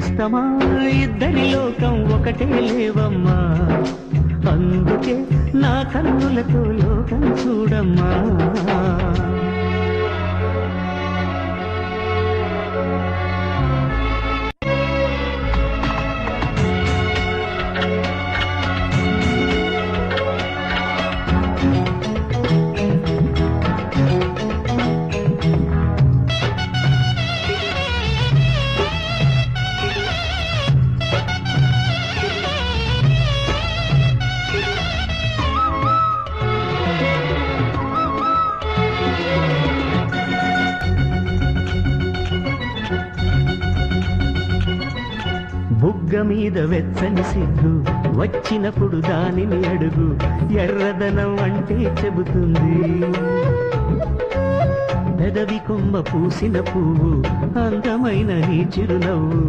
నేస్తమా ఇద్దరి లోకం ఒకటే లేవమ్మా, అందుకే నా కన్నులతో లోకం చూడమ్మా. బుగ్గ మీద వెచ్చని సిగ్గు వచ్చినప్పుడు దానిని అడుగు, ఎర్రదనం అంటే చెబుతుంది. పెదవి కొమ్మ పూసిన పువ్వు అందమైన నీ చిరునవ్వు.